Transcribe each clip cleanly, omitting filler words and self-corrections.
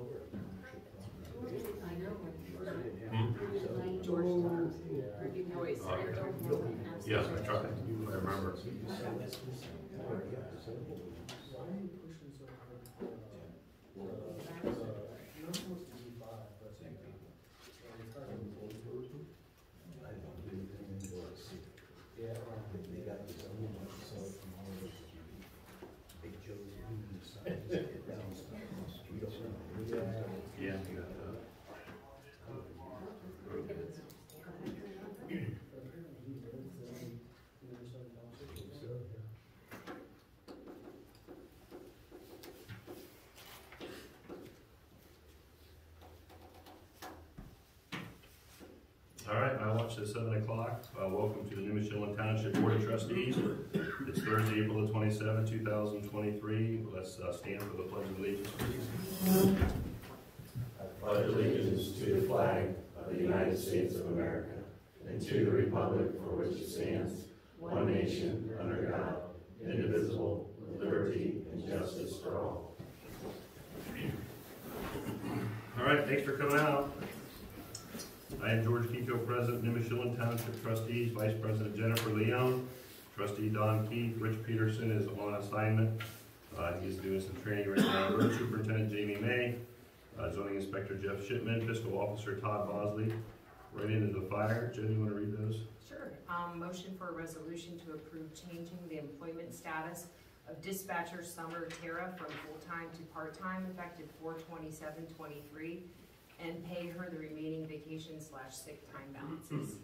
I know. George. Yes, I tried. I remember. Yeah, we got All right, I watched at 7 o'clock. Welcome to the Nimishillen Township Board of Trustees. It's Thursday, April the 27th, 2023. Let's stand for the Pledge of Allegiance, please. I pledge allegiance to the flag of the United States of America and to the republic for which it stands, one nation, under God, indivisible, with liberty and justice for all. All right, thanks for coming out. I am George Kiko, President, Nimishillen Township Trustees, Vice President Jennifer Leone, Trustee Don Keith. Rich Peterson is on assignment. He's doing some training right now. Road Superintendent Jamie May, Zoning Inspector Jeff Shipman, Fiscal Officer Todd Bosley. Right into the fire. Jen, you want to read those? Sure. Motion for a resolution to approve changing the employment status of dispatcher Summer Tara from full-time to part-time effective 4/27/23 and pay her the remaining vacation/sick time balances.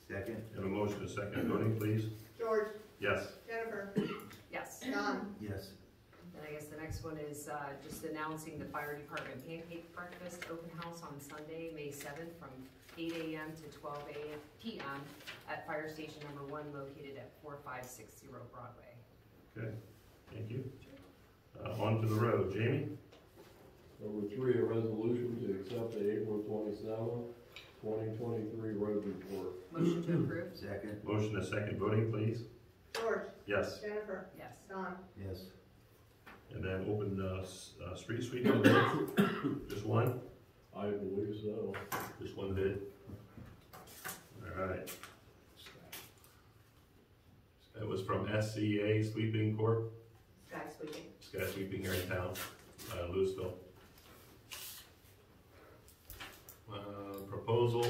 Second. Have a motion to second. Voting, please. George. Yes. Jennifer. Yes. Don. Yes. And I guess the next one is just announcing the fire department pancake breakfast open house on Sunday, May 7th from 8 a.m. to 12 p.m. at Fire Station Number 1 located at 4560 Broadway. Okay, thank you. On to the road. Jamie? Number 3, a resolution to accept the April 27th, 2023 road report. Motion to approve? Second. Motion to second. Voting, please. George. Yes. Jennifer. Yes. Don. Yes. And then open street sweeping bid. Just one? I believe so. Just one bid. All right. It was from SCA Sweeping Corp. Sky sweeping. Sky Sweeping here in town, Louisville. Proposal,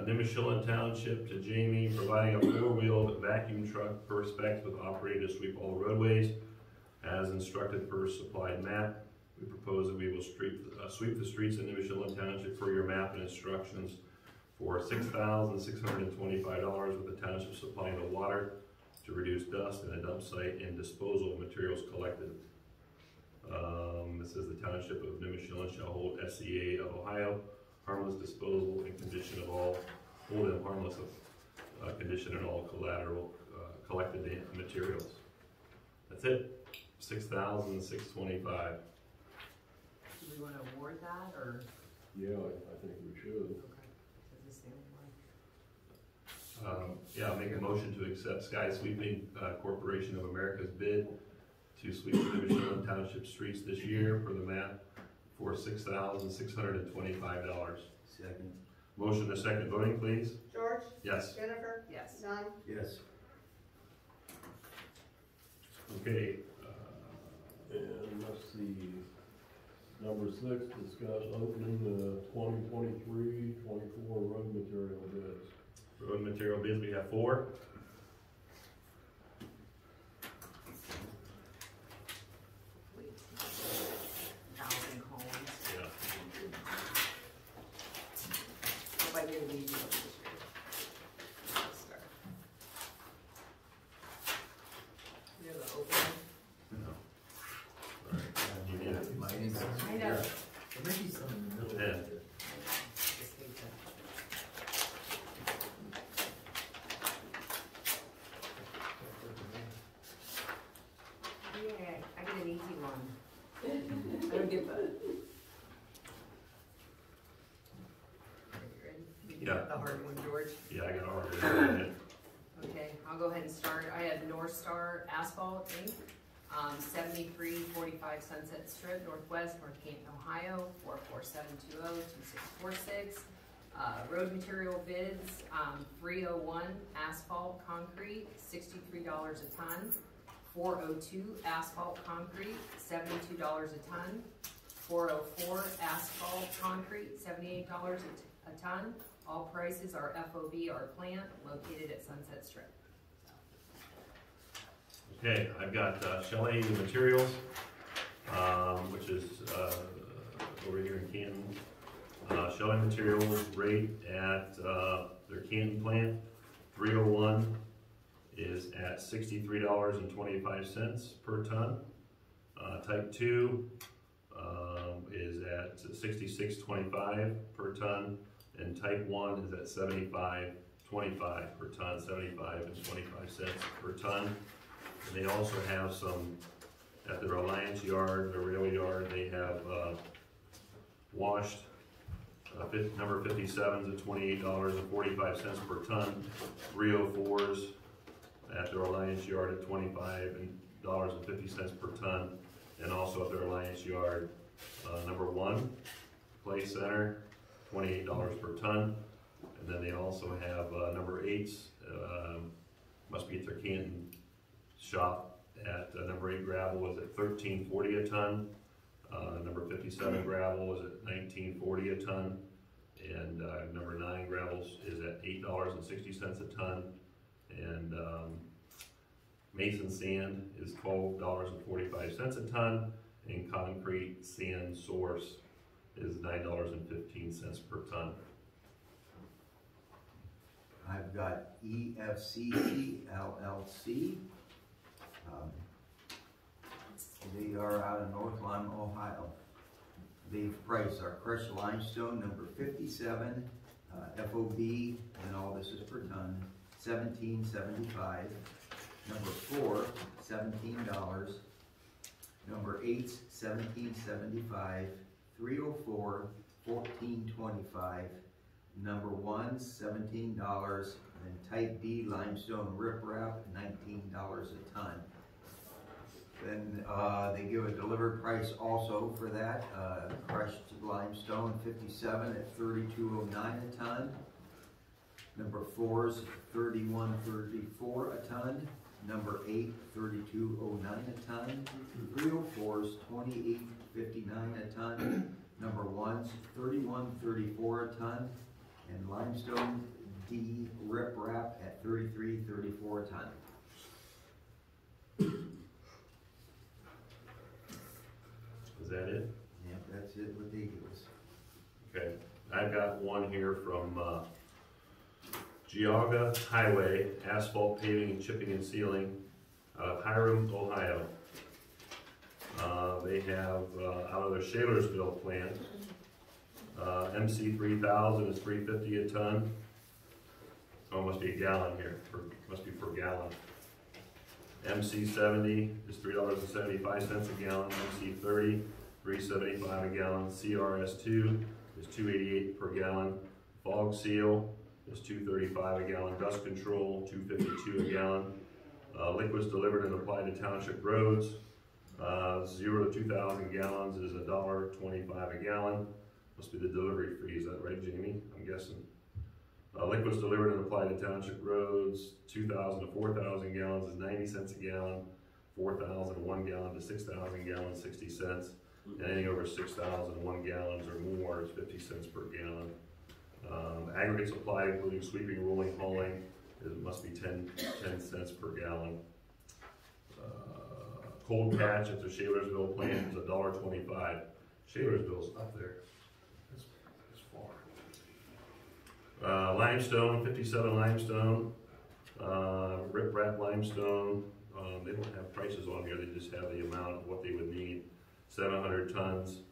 Nimishillen Township to Jamie, providing a four-wheeled vacuum truck per specs with operator to sweep all roadways as instructed per supplied map. We propose that we will sweep the streets in Nimishillen Township for your map and instructions for $6,625 with the township supplying the water to reduce dust in a dump site and disposal of materials collected. It says the Township of Nimishillen shall hold SCA of Ohio harmless disposal and condition of all, hold them harmless condition and all collateral collected materials. That's it. $6,625. Do we want to award that or? Yeah, I think we should. Okay. Is this the only one? Yeah, I'll make a motion to accept Sky Sweeping Corporation of America's bid to sweep the Nimishillen Township streets this year for the map for $6,625. Second. Motion to second. Voting, please. George. Yes. Jennifer. Yes. Don. Yes. Okay. And let's see. Number 6, discuss opening the 2023-24 road material bids. Road material bids, we have 4. Yeah. The hard one, George. Yeah, I got all of it. Okay, I'll go ahead and start. I have North Star Asphalt Inc. 7345 Sunset Strip, Northwest, North Canton, Ohio, 44720-2646. Road material bids, 301 asphalt concrete, $63 a ton. 402 asphalt concrete, $72 a ton. 404 asphalt concrete, $78 a ton. All prices are FOB, our plant, located at Sunset Strip. Okay, I've got Shelley Materials, which is over here in Canton. Shelley Materials rate at their Canton plant, 301 is at $63.25 per ton. Type 2 is at $66.25 per ton, and Type 1 is at $75.25 per ton, 75 and 25 cents per ton. And they also have some, at their Alliance yard, their rail yard, they have washed number 57s at $28.45 per ton, 304s at their Alliance yard at $25.50 per ton, and also at their Alliance yard, number 1, Play Center, $28 per ton, and then they also have number 8s, must be at their Canton shop at number 8 gravel is at $13.40 a ton. Number 57 gravel is at $19.40 a ton, and number 9 gravels is at $8.60 a ton, and Mason sand is $12.45 a ton, and concrete sand source is $9.15 per ton. I've got EFCC LLC. They are out of North Lima, Ohio. They've priced our crushed limestone number 57, FOB, and all this is per ton, $17.75. Number 4, $17. Number 8, $17.75. 304, $14.25. Number 1, $17. And Type D limestone riprap, $19 a ton. Then they give a delivered price also for that. Crushed limestone 57 at $32.09 a ton. Number 4's $31.34 a ton. Number 8 $32.09 a ton. 304's $28.59 a ton. Number 1's $31.34 a ton. And limestone D riprap at $33.34 a ton. Is that it? Yep, that's it with the Eagles. Okay, I've got one here from Geauga Highway, asphalt paving and chipping and sealing out of Hiram, Ohio. They have out of their Shalersville plant, MC 3000 is $3.50 a ton. Oh, it must be a gallon here, must be per gallon. MC 70 is $3.75 a gallon. MC 30, $3.75 a gallon. CRS 2 is $2.88 per gallon. Fog seal is $2.35 a gallon. Dust control, $2.52 a gallon. Liquids delivered and applied to township roads, 0 to 2,000 gallons is $1.25 a gallon. Must be the delivery fee, is that right, Jamie? I'm guessing. Liquids delivered and applied to township roads, 2,000 to 4,000 gallons is 90 cents a gallon. 4,000 to 1 gallon to 6,000 gallons, 60 cents. And anything over 6,001 gallons or more is 50 cents per gallon. Aggregate supply, including sweeping, rolling, hauling, it must be 10 cents per gallon. Cold patch at the Shalersville plant is $1.25. Shalersville's up there. It's far. Limestone, 57 limestone. Riprap limestone. They don't have prices on here. They just have the amount of what they would need. 700 tons.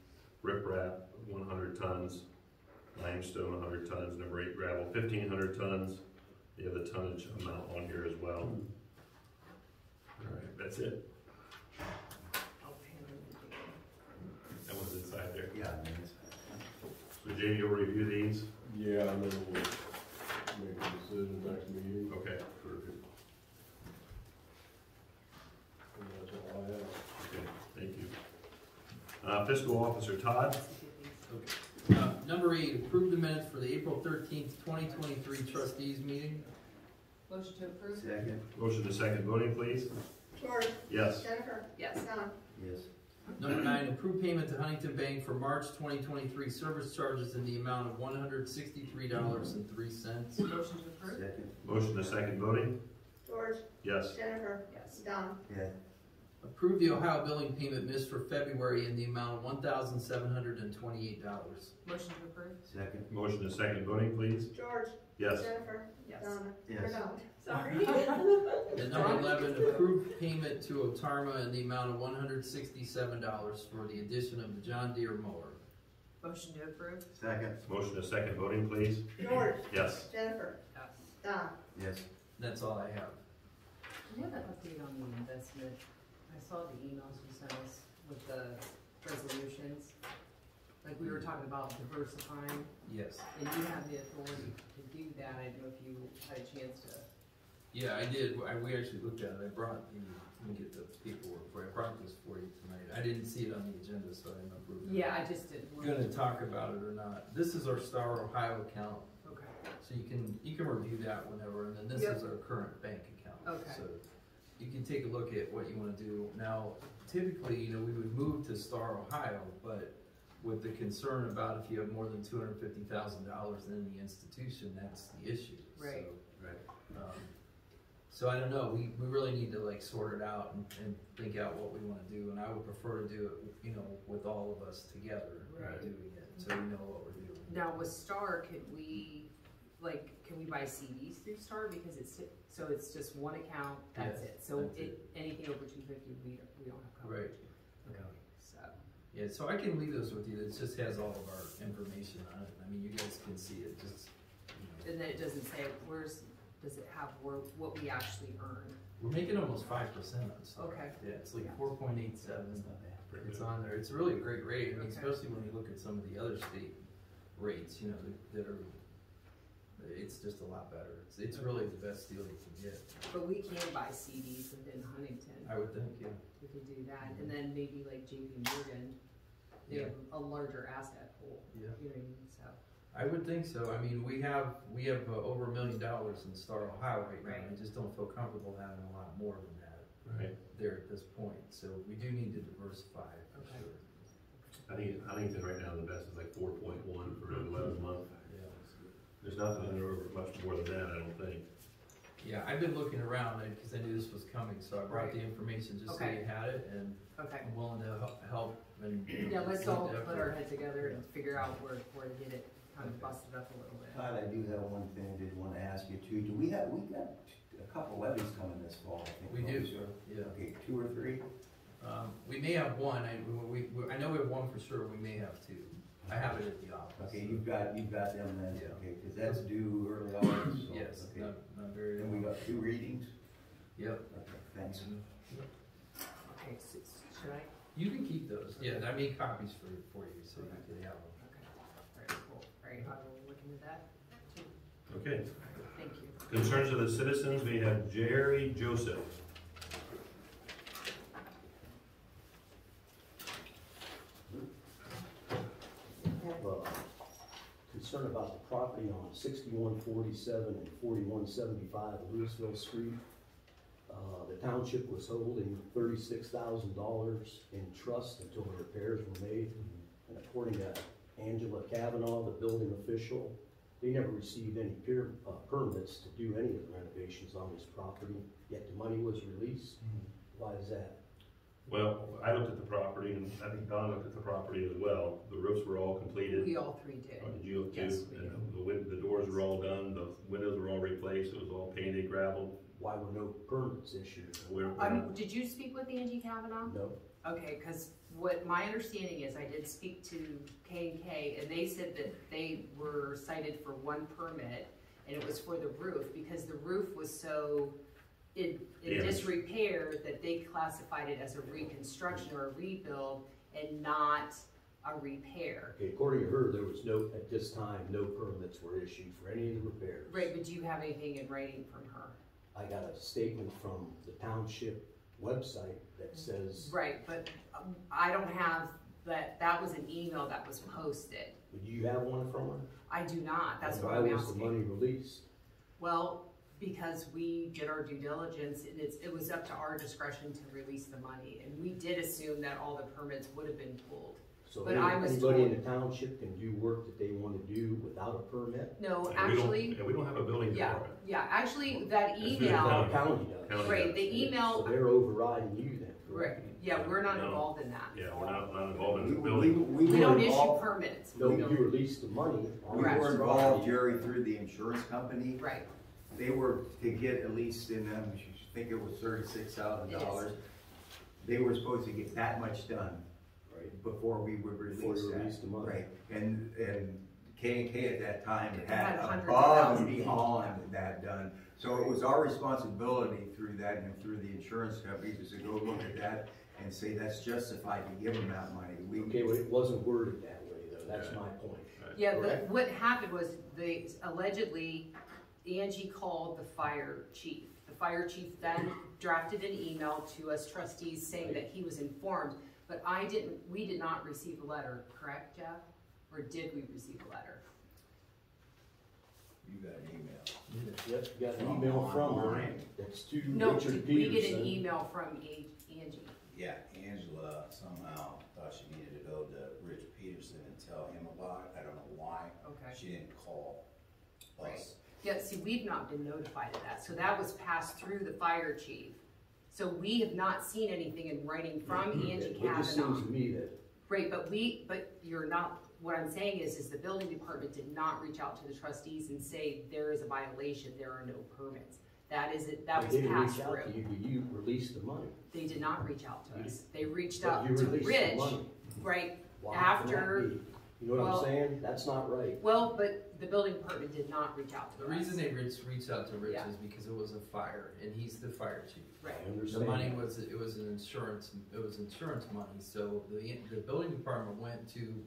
Riprap, 100 tons. Limestone, 100 tons. Number 8 gravel, 1,500 tons. They have the tonnage amount on here as well. All right, that's it. That one's inside there. Yeah, So Jamie, you'll review these? Yeah, and then we'll make a decision next meeting. Okay, perfect. And that's all I have. Fiscal Officer Todd. Number 8, approve the minutes for the April 13th, 2023 trustees meeting. Motion to approve? Second. Motion to second voting, please. George, Yes. Jennifer, Yes. Don, Yes. Number 9, approve payment to Huntington Bank for March 2023 service charges in the amount of $163.03. Motion to approve? Second. Motion to second voting. George, Yes. Jennifer, Yes. Don, Yeah. Approve the Ohio billing payment missed for February in the amount of $1,728. Motion to approve? Second. Motion to second voting, please. George, Yes. Jennifer, Yes. Donna, Yes. or Don, sorry. And number 11, approve payment to Otarma in the amount of $167 for the addition of the John Deere mower. Motion to approve? Second. Motion to second voting, please. George, Yes. Jennifer, Yes. Don, Yes. That's all I have. Do you have an update on the investment? I saw the emails you sent us with the resolutions. Like we were talking about diversifying, Yes. and you have the authority to do that. I don't know if you had a chance to. Yeah, I did. We actually looked at it. I brought the, let me get the paperwork for you. I brought this for you tonight. I didn't see it on the agenda, so I didn't approve it. Yeah, I just didn't. Gonna talk about it or not. This is our Star Ohio account, Okay. so you can review that whenever, and then this Yep. is our current bank account. Okay. So you can take a look at what you wanna do. Now, typically, we would move to Star Ohio, but with the concern about if you have more than $250,000 in the institution, that's the issue. Right. So I don't know, we really need to like sort it out and think out what we wanna do, and I would prefer to do it, with all of us together, Right. doing it, so we know what we're doing. Now with Star, can we buy CDs through Star because it's just one account, that's Yes, it. So that's it. anything over 250, we don't have coverage. Right. Okay. So Yeah, so I can leave this with you, it just has all of our information on it, I mean, you guys can see it, just, and then it doesn't say does it have what we actually earn? we're making almost 5% on Star. Okay. Yeah, it's like Yeah. 4.87, it's on there, it's really a great rate, I mean, Okay. especially when you look at some of the other state rates, that are, it's just a lot better, it's really the best deal you can get, But we can buy CDs within Huntington. I would think, yeah. We could do that, and then maybe like JP Morgan, they Yeah. have a larger asset pool. Yeah. You know what I mean? So I would think so. I mean, we have over $1 million in Star Ohio right now. Right. I just don't feel comfortable having a lot more than that Right. there at this point. So we do need to diversify for Okay. sure. I think Huntington right now the best is like 4.1 for an 11 month. Yeah. There's nothing under much more than that, I don't think. Yeah, I've been looking around because I knew this was coming, so I brought Right. the information just so Okay. you had it, and okay. I'm willing to help. And Yeah, let's all put put our head together and figure out where to get it kind of busted up a little bit. Todd, I do have one thing I did want to ask you too. We got a couple levies coming this fall, I think. We do, yeah. Okay, 2 or 3? We may have one. I know we have one for sure. We may have two. I have it at the office. Okay, you've got them then, Yeah. okay, because that's due early August, so. Yes, Okay. not very. And we got 2 readings? Yep. Okay, thanks. Okay, so should I? You can keep those. Yeah, I made copies for you, so you can have them. Okay. All right, cool. All right, I will look into that too. Okay. Thank you. Concerns of the citizens, we have Jerry Joseph. I have a concern about the property on 6147 and 4175 Louisville Street. The township was holding $36,000 in trust until the repairs were made. And according to Angela Kavanaugh, the building official, they never received any permits to do any of the renovations on this property, yet the money was released. Why is that? Well, I looked at the property, and I think Don looked at the property as well. The roofs were all completed. We all three did. Oh, did you look too? Yes, we And the doors were all done, the windows were all replaced, it was all painted, gravel. Why were no permits issued? Did you speak with Angie Kavanaugh? No. Okay, because what my understanding is, I did speak to K&K, and they said that they were cited for one permit, and it was for the roof, because the roof was so in disrepair that they classified it as a reconstruction or a rebuild and not a repair. Okay, according to her, there was at this time, no permits were issued for any of the repairs. Right, but do you have anything in writing from her? I got a statement from the township website that says, Right, but I don't have that was an email that was posted. Do you have one from her? I do not, that's And what I'm why was the asking. money released? Well, because we did our due diligence, and it was up to our discretion to release the money, and we did assume that all the permits would have been pulled. So But I was anybody in told- the township can do work that they wanna do without a permit? No, And actually, we don't have a building yeah, department. yeah, actually, that That's through the email, county. County does. County right, does. the email, So they're overriding you then, right, correct? yeah, we're not No. involved in that. Yeah, we're not involved in the We building. We were don't issue involved- permits. No, We you don't- released the money. on We Correct. were this involved, property. Jerry, through the insurance company. Right, They were to get at least in them, I think it was $36,000. They were supposed to get that much done Right. before we would Before release you that. release the money. Right, and K&K at that time It had had hundreds of above thousands. and beyond that done. So it was our responsibility through that and through the insurance companies to go look at that and say that's justified to give them that money. Okay, but it wasn't worded that way though, that's my point. yeah, but Correct. what happened was, allegedly, Angie called the fire chief. The fire chief then drafted an email to us trustees saying that he was informed, but we did not receive a letter, correct, Jeff? Or did we receive a letter? You got an email. Yep, you got an email from her, that's to No, Richard we get an Peterson. email from Angie. Yeah, Angela somehow thought she needed to go to Rich Peterson and tell him about it. I don't know why. Okay. She didn't call Right. us. Yeah, see, we've not been notified of that, so that was passed through the fire chief. So we have not seen anything in writing from Angie It just seems Kavanaugh. to me that Right, but you're not, what I'm saying is the building department did not reach out to the trustees and say there is a violation, there are no permits. That is it, that was they didn't passed reach out to through. you, but you released the money. They did not reach out to us. They reached But out you to released the Rich, money. right, Why can that after, be? You know what well- I'm saying? That's not right. well, but the building department did not reach out to The us. reason they reached out to Rich Yeah. is because it was a fire, and he's the fire chief. Right, I The understand. money that. was, it was insurance money, so the building department went to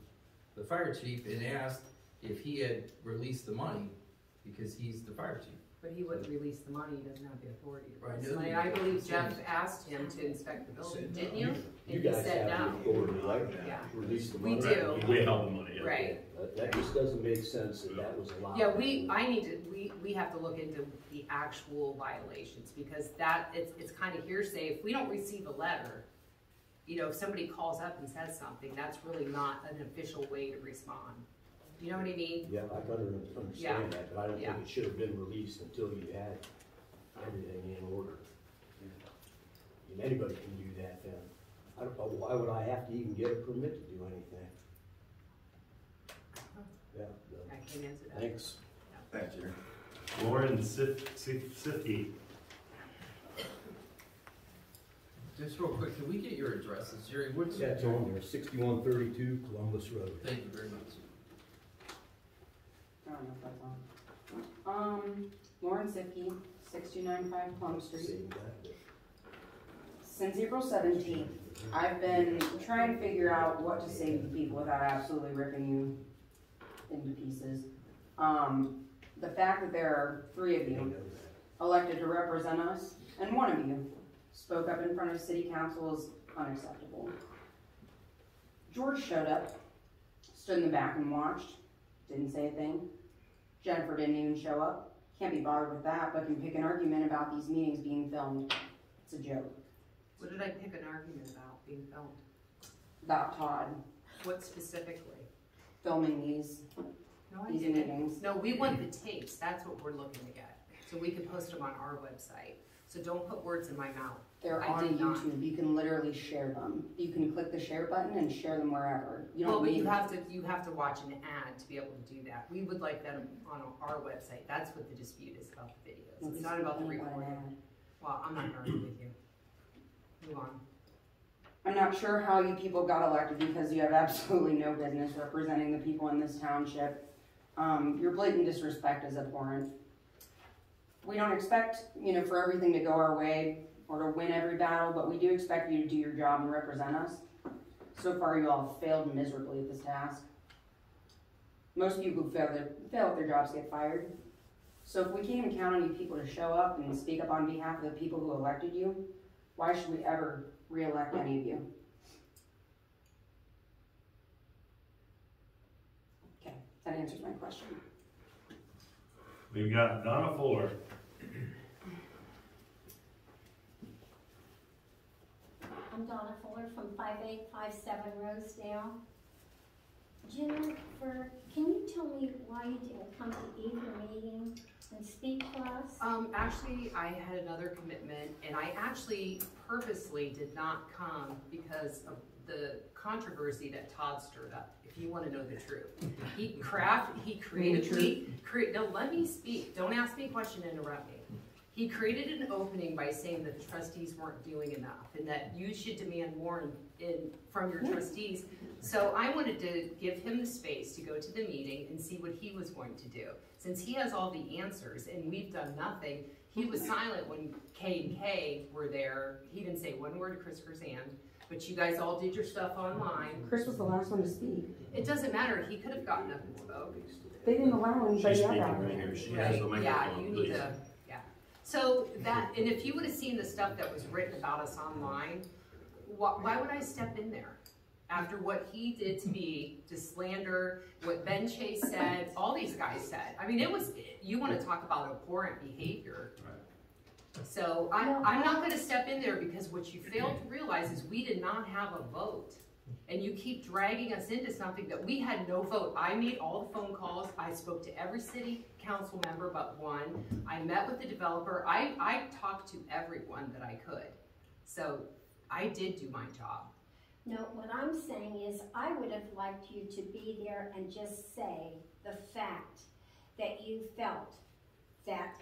the fire chief and asked if he had released the money, because he's the fire chief. but he wouldn't release the money, he doesn't have the authority to Right, release no, the money. he- I believe he Jeff said- asked him to inspect the building, said no. didn't you? And You he guys said have no. the authority, right? Yeah. Release the We money. do. We held the money. Yeah. Right. That just doesn't make sense that that was allowed. Yeah, we have to look into the actual violations, because it's kind of hearsay. If we don't receive a letter, you know, if somebody calls up and says something, that's really not an official way to respond. You know what I mean? Yeah, I can understand that, but I don't Yeah. think it should have been released until you had everything in order. And anybody can do that then. I don't know, why would I have to even get a permit to do anything? Yeah, I can't answer that. thanks. Thanks, Jerry. Lauren Sifty. Just real quick, can we get your addresses, Jerry? What's Yeah, it's on there, 6132 Columbus Road. Thank you very much. I don't know if that's on. Lauren Zipke, 6295 Plum Street. Save that. Since April 17th, I've been trying to figure out what to say to people without absolutely ripping you into pieces. The fact that there are 3 of you elected to represent us, and 1 of you spoke up in front of city council is unacceptable. George showed up, stood in the back and watched, didn't say a thing. Jennifer didn't even show up. Can't be bothered with that, but can pick an argument about these meetings being filmed. It's a joke. What did I pick an argument about being filmed? About Todd What specifically? filming these No, I meetings. didn't. No, we want the tapes, that's what we're looking to get, so we can post them on our website. So don't put words in my mouth. They're I on did not. YouTube. You can literally share them. You can click the share button and share them wherever. You Well, don't but need you have to watch an ad to be able to do that. We would like them on our website. That's what the dispute is about the videos. It's not about the Nobody's complaining recording. about an Well, I'm not arguing with you. Move on. ad. I'm not sure how you people got elected because you have absolutely no business representing the people in this township. Your blatant disrespect is abhorrent. We don't expect, for everything to go our way or to win every battle, but we do expect you to do your job and represent us. So far, you all have failed miserably at this task. Most people who fail at their jobs get fired. So if we can't even count on you people to show up and speak up on behalf of the people who elected you, why should we ever re-elect any of you? That answers my question. We've got Donna Fuller. I'm Donna Fuller from 5857 Rosedale. Jennifer, can you tell me why you didn't come to either meeting and speak to us? Actually, I had another commitment, and I actually purposely did not come because of the controversy that Todd stirred up, if you want to know the truth. He creatively, no, let me speak. Don't ask me a question and interrupt me. He created an opening by saying that the trustees weren't doing enough and that you should demand more from your trustees. So I wanted to give him the space to go to the meeting and see what he was going to do. Since he has all the answers and we've done nothing, he was silent when K and K were there. He didn't say one word to Christopher's hand, but you guys all did your stuff online. Chris was the last one to speak. It doesn't matter, he could have gotten up and spoke. They didn't allow She's anybody speaking up. right here. She has the Right, yeah, microphone, you need please. to, yeah. So that, and if you would have seen the stuff that was written about us online, why would I step in there? After what he did to me, to slander, what Ben Chase said, all these guys said. I mean, it was, you want to talk about abhorrent behavior. So I'm not going to step in there because what you failed to realize is we did not have a vote. And you keep dragging us into something that we had no vote. I made all the phone calls. I spoke to every city council member but one. I met with the developer. I talked to everyone that I could. So I did do my job. No, what I'm saying is I would have liked you to be there and just say the fact that you felt that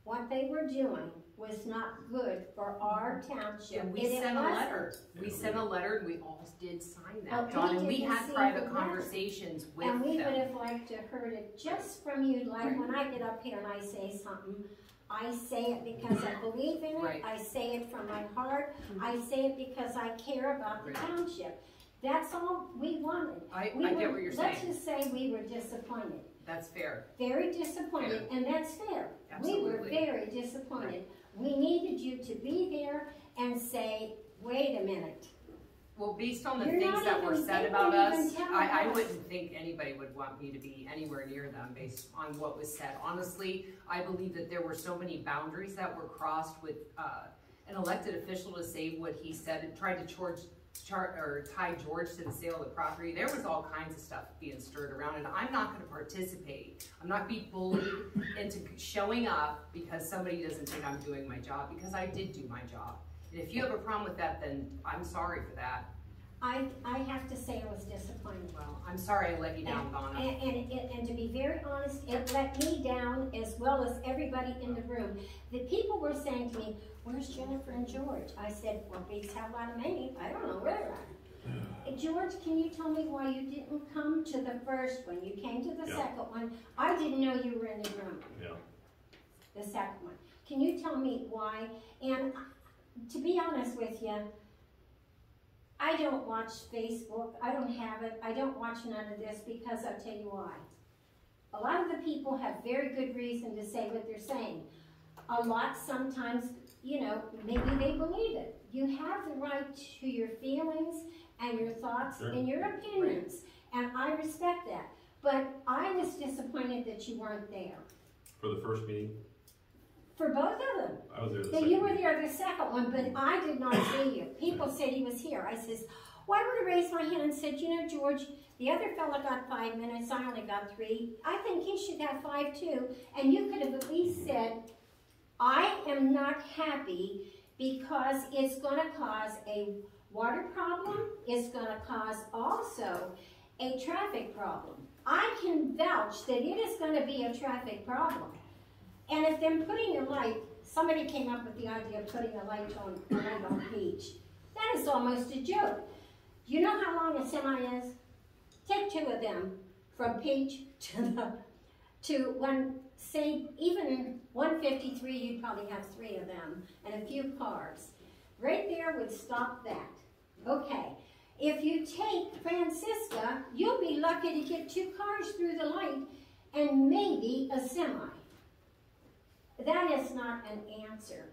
what they were doing was not good for our township. And we sent a letter. We sent a letter and we all did sign that, Well, John, and we didn't had see private the letter. conversations with And we would them. have liked to heard it just from you, like when I get up here and I say something, I say it because I believe in it, Right. I say it from my heart, I say it because I care about the Right. township. That's all we wanted. I get what you're Let's saying. just say we were disappointed. That's fair. Very disappointed, and that's fair. We were Absolutely. very disappointed. We needed you to be there and say, wait a minute. Well, based on the You're things not that were even- said they about weren't us, even telling I us. wouldn't think anybody would want me to be anywhere near them based on what was said. Honestly, I believe that there were so many boundaries that were crossed with an elected official to say what he said and tried to tie George to the sale of the property. There was all kinds of stuff being stirred around, and I'm not going to participate. I'm not being bullied into showing up because somebody doesn't think I'm doing my job, because I did do my job. And if you have a problem with that, then I'm sorry for that. I have to say I was disappointed. Well, I'm sorry I let you down, Donna. And to be very honest, it let me down as well as everybody in the room. The people were saying to me, where's Jennifer and George? I said, well, beats have a lot of money. I don't know where they're at. George, can you tell me why you didn't come to the first one? You came to the second one. I didn't know you were in the room. Yeah. The second one. Can you tell me why? And to be honest with you, I don't watch Facebook. I don't have it. I don't watch none of this because I'll tell you why. A lot of the people have very good reason to say what they're saying. A lot sometimes, you know, maybe they believe it. You have the right to your feelings and your thoughts and your opinions, and I respect that. But I was disappointed that you weren't there. For the first meeting, For both of them. I was there the That second you were meeting. there the second one, but I did not see you. People said he was here. I says, well, I would have raised my hand and said, you know, George, the other fella got 5 minutes. I only got 3. I think he should have 5 too. And you could have at least said, I am not happy because it's going to cause a water problem. It's going to cause also a traffic problem. I can vouch that it is going to be a traffic problem. And if they're putting a light, somebody came up with the idea of putting a light on Peach. That is almost a joke. Do you know how long a semi is? Take 2 of them from Peach to one, say even 153, you'd probably have 3 of them and a few cars. Right there would stop that. Okay. If you take Francisca, you'll be lucky to get 2 cars through the light and maybe a semi. That is not an answer.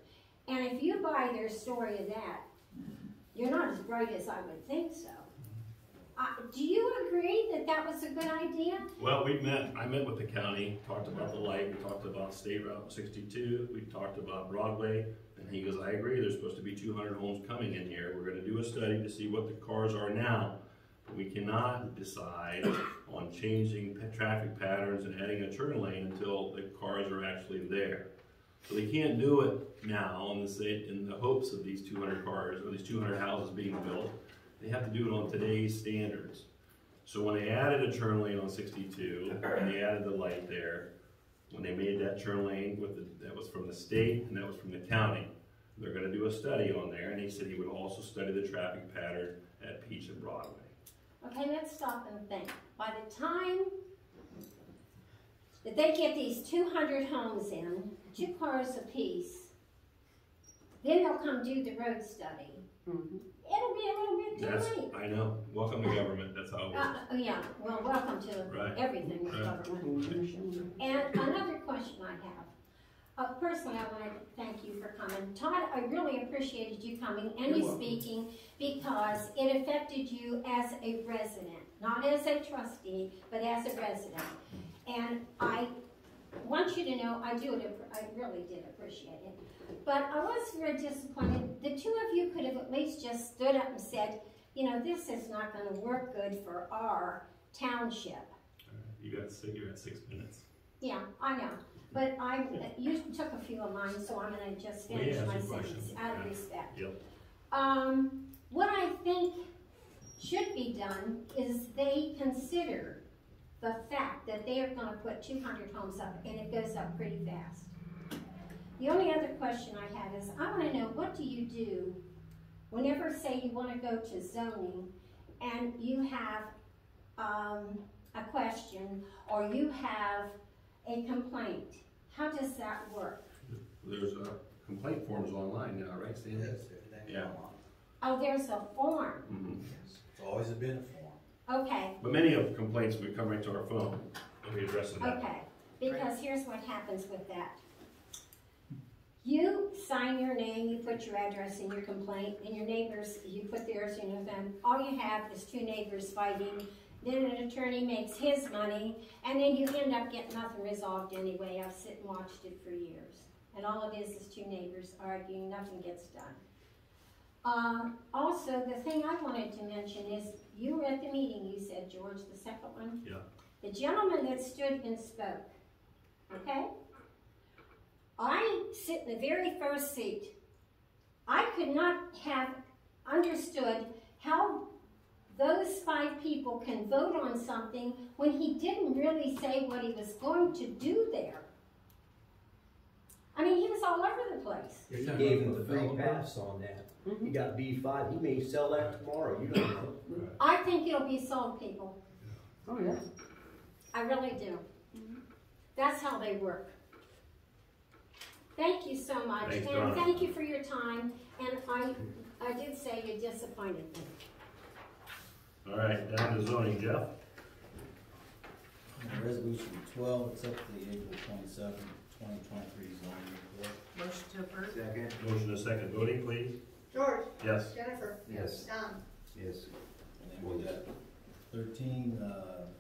And if you buy their story of that, you're not as bright as I would think so. Do you agree that that was a good idea? Well, I met with the county, talked about the light, we talked about State Route 62, we talked about Broadway, and he goes, I agree, there's supposed to be 200 homes coming in here. We're gonna do a study to see what the cars are now. We cannot decide on changing traffic patterns and adding a turn lane until the cars are actually there. So they can't do it now in the hopes of these 200 cars or these 200 houses being built. They have to do it on today's standards. So when they added a turn lane on 62 and they added the light there, when they made that turn lane that was from the state and that was from the county, they're going to do a study on there, and he said he would also study the traffic pattern at Peach and Broadway. Okay, let's stop and think. By the time that they get these 200 homes in, 2 cars apiece, then they'll come do the road study. It'll be a little bit too late. I know. Welcome to government. That's how it works. Yeah, well, welcome to everything with government. And another question I have. Personally, I want to thank you for coming. Todd, I really appreciated you coming and you speaking because it affected you as a resident, not as a trustee, but as a resident. And I want you to know I really did appreciate it. But I was very disappointed. The two of you could have at least just stood up and said, you know, this is not going to work good for our township. You got 6 minutes. Yeah, I know. But you took a few of mine, so I'm going to just finish my sentence out of respect. Yep. What I think should be done is they consider the fact that they are going to put 200 homes up, and it goes up pretty fast. The only other question I have is, I want to know, what do you do whenever, say, you want to go to zoning and you have a question or you have a complaint? How does that work? There's complaint forms online now, right, Stan? Yes, everything online. Oh, there's a form. It's always been a form. Okay. But many of the complaints would come right to our phone and we address them. Okay, because here's what happens with that. You sign your name, you put your address in your complaint, and your neighbors, you put theirs in your phone. All you have is 2 neighbors fighting, then an attorney makes his money, and then you end up getting nothing resolved anyway. I've sit and watched it for years. And all it is 2 neighbors arguing, nothing gets done. Also, the thing I wanted to mention is, you were at the meeting, you said, George, the second one? Yeah. The gentleman that stood and spoke, okay? I sit in the very first seat. I could not have understood how those 5 people can vote on something when he didn't really say what he was going to do there. I mean, he was all over the place. He gave him the free pass on that. He got B5. He may sell that tomorrow. You don't know. I think it'll be sold, people. Oh, yeah. I really do. That's how they work. Thank you so much, Thanks, and Donna. thank you for your time. And I did say you disappointed me. All right, down to zoning, Jeff. Resolution 12, accept the April 27, 2023 zoning report. Motion to approve? Second. Motion to second. Voting, please. George. Yes. Jennifer. Yes. Don. Yes. And then we got 13,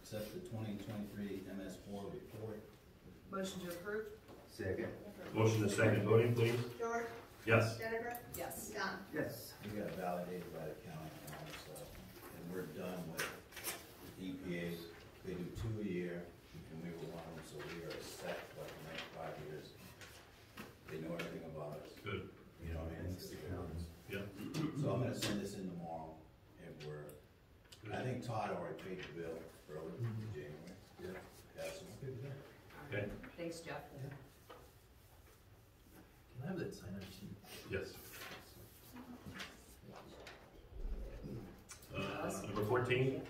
accept the 2023 MS4 report. Motion to approve? Second. Motion to second. Voting, please. George. Yes. Jennifer. Yes. Don. Yes. We got validated by the county now, so, and we're done with EPA. They do 2 a year, and we were one of them, so we are set for the next 5 years. They know everything about us. Good. You know what I mean? Yeah. So I'm gonna send this in tomorrow, and I think Todd already paid the bill early in January. Yeah. That's Okay. Thanks, Jeff. Can I have that sign-up sheet? Yes. Number 14.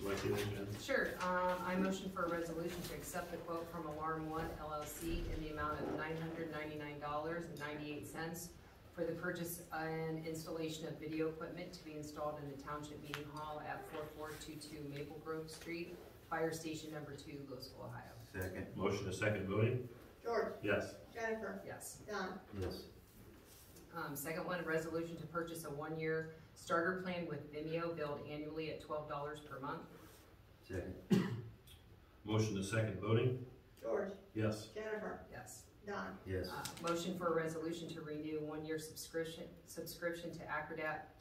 Do I see this again? Sure, I motion for a resolution to accept the quote from Alarm One LLC in the amount of $999.98 for the purchase and installation of video equipment to be installed in the Township Meeting Hall at 4422 Maple Grove Street, Fire Station Number 2, Louisville, Ohio. Second. Motion to second. Voting. George. Yes. Jennifer. Yes. Don. Yes. Second one, a resolution to purchase a one-year starter plan with Vimeo billed annually at $12 per month. Second. Motion to second voting? George, Yes. Jennifer, Yes. Don, Yes. Motion for a resolution to renew one-year subscription to Acrobat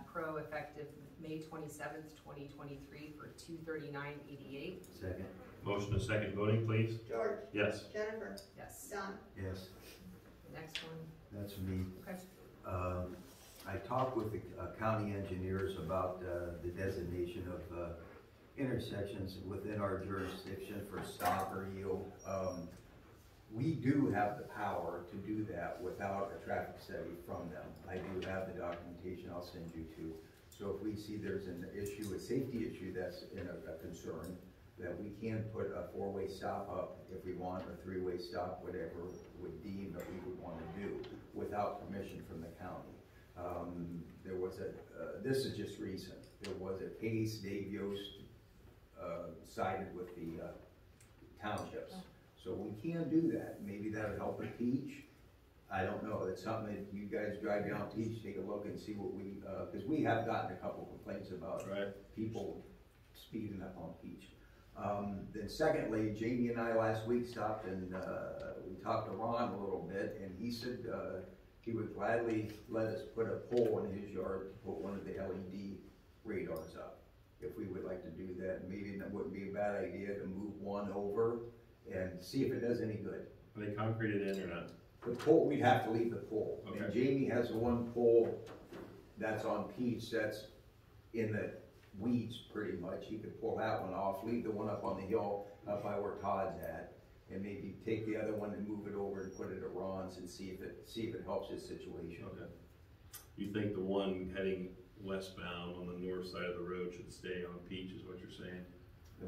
Pro effective May 27th, 2023 for $239.88. Second. Motion to second voting, please? George, Yes. Jennifer, Yes. Don, Yes. The next one. That's me. Okay. I talked with the county engineers about the designation of intersections within our jurisdiction for stop or yield. We do have the power to do that without a traffic study from them. I do have the documentation I'll send you to. So if we see there's an issue, a safety issue that's a concern, that we can put a four-way stop up if we want, or three-way stop, whatever would deem that we would want to do, without permission from the county. There was this is just recent, there was a case, Dave Yost sided with the townships. So we can do that. Maybe that would help with Peach. I don't know. It's something that you guys drive down Peach, take a look and see what we, because we have gotten a couple complaints about people speeding up on Peach. Then secondly, Jamie and I last week stopped and we talked to Ron a little bit, and he said he would gladly let us put a pole in his yard to put one of the LED radars up. If we would like to do that, maybe that wouldn't be a bad idea to move one over and see if it does any good. Are they concreted in or not? The pole, we'd have to leave the pole. Okay. And Jamie has the one pole that's on Peach that's in the weeds pretty much. He could pull that one off, leave the one up on the hill up by where Todd's at, and maybe take the other one and move it over and put it at Ron's and see if it helps his situation. Okay. You think the one heading westbound on the north side of the road should stay on Peach, is what you're saying? The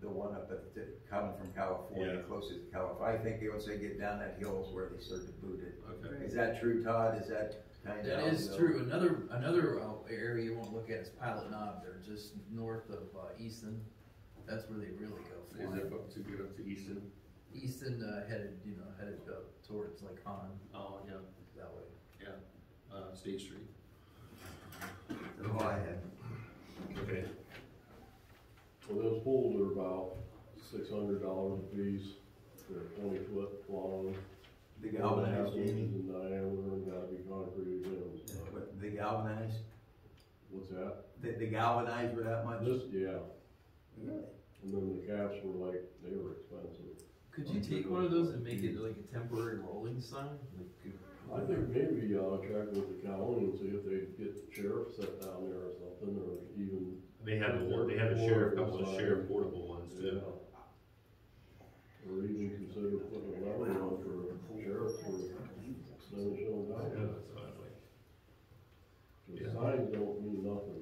one up at coming from California, Yeah. closest to California. I think once they get down that hill is where they start to boot it. Okay. Is that true, Todd? Is that kind of? That is true. Another area you won't look at is Pilot Knob. They're just north of Easton. That's where they really go Is flying. it up to get up to Easton? Easton headed up towards like Han. Oh, yeah. That way. Yeah. State Street. That's all I had. Okay. Well, those poles are about $600 a piece. They're 20-foot long. The galvanized, 4.5 inches Jamie? in diameter, and gotta be concrete in. What, the galvanized? What's that? The galvanized were that much? This, yeah. Really? And then the caps were like, they were expensive. Could you take one of those and make it like a temporary rolling sign? I think maybe check with the county and see if they get the sheriff set down there or something, or even. They have a sheriff, couple of sheriff portable ones too. Yeah. Or even consider putting a level on for sheriff for Nimishillen Yeah, Township. that's what I'd like. The signs don't mean nothing,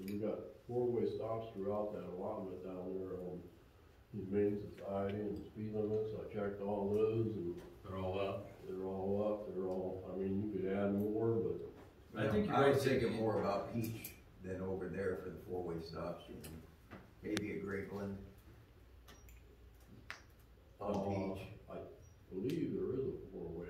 we got four-way stops throughout that allotment down there on Humane Society and speed limits. I checked all those and They're all up. I mean, you could add more, but I think you're I right, was thinking Jamie. more about Peach than over there for the four-way stops, Jamie. Maybe a Grapeland on Peach. I believe there is a four-way.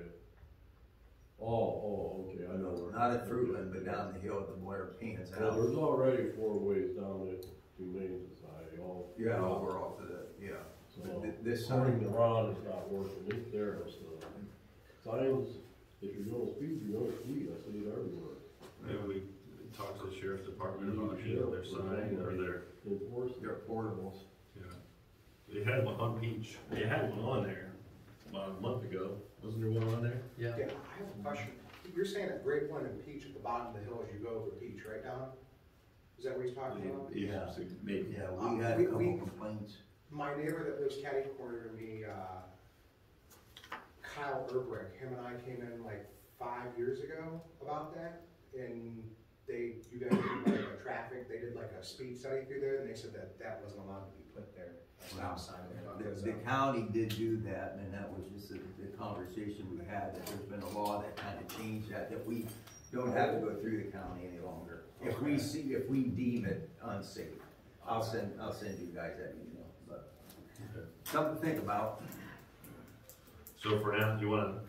Oh, okay, I know. Not at Fruitland, but down the hill at the Blair Pants Well, House. there's already four ways down at Humane Society, Yeah, over off of the, yeah. So, This according sign, to Ron, it's not working, it's there, so. Signs, if you're gonna speed, you're gonna speed, I see it everywhere. Maybe we talk to the sheriff's department about, their sign or their, Enforcement. they're portables. yeah. They had one on Peach. They had one on there about a month ago. Wasn't there one on there? Yeah. Yeah, I have a question. You're saying a Grapeland and Peach at the bottom of the hill as you go over Peach, right, Don? Is that what he's talking about? Yeah. So maybe. Yeah, we had a couple complaints. My neighbor that lives catty corner to me, Kyle Erbrick, him and I came in like 5 years ago about that, and you guys did like a traffic, they did like a speed study through there, and they said that wasn't allowed to be put there, a stop sign. The county did do that, and that was just the conversation we had, that there's been a law that kind of changed that we don't have to go through the county any longer. If we deem it unsafe, I'll send you guys that email, but something to think about. So for now, you wanna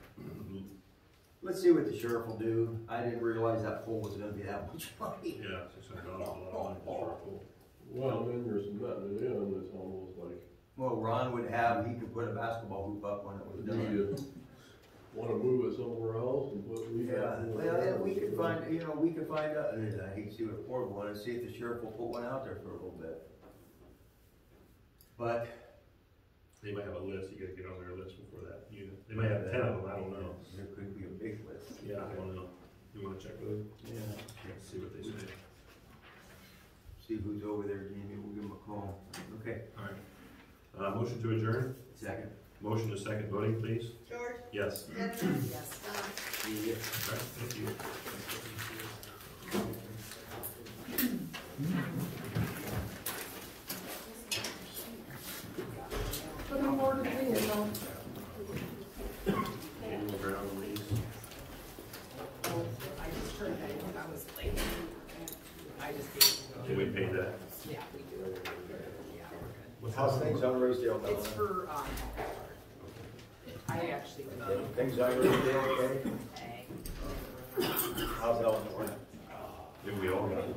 let's see what the sheriff will do. I didn't realize that pole was gonna be that much money. Yeah, $600 is a lot of money for a pool. Well, then you're cementing it in, it's almost like, Well, Ron would have, he could put a basketball hoop up when it was do done. you wanna move it somewhere else and put Yeah, rehab? well, and we could find, we could find out, and I hate to see what a portable one, and see if the sheriff will put one out there for a little bit. But, They might have a list, you gotta get on their list before that unit. They might have 10 of them, I don't know. there could be a big list. Yeah, I don't know. You wanna check with them? Yeah. See what they say. See who's over there, Jamie, we'll give him a call. Okay, Alright. Motion to adjourn? second. Motion to second voting, please? George, Yes. Deborah, Yes. Don. Alright, thank you. Annual ground lease. I just turned that in, I was late. I just didn't. Can we pay that? Yeah, we do. Yeah, we're good. How's things on Rosedale, Melanie? It's for, I actually, Things on Rosedale, okay? hey. How's Ellen doing? Maybe we all got it.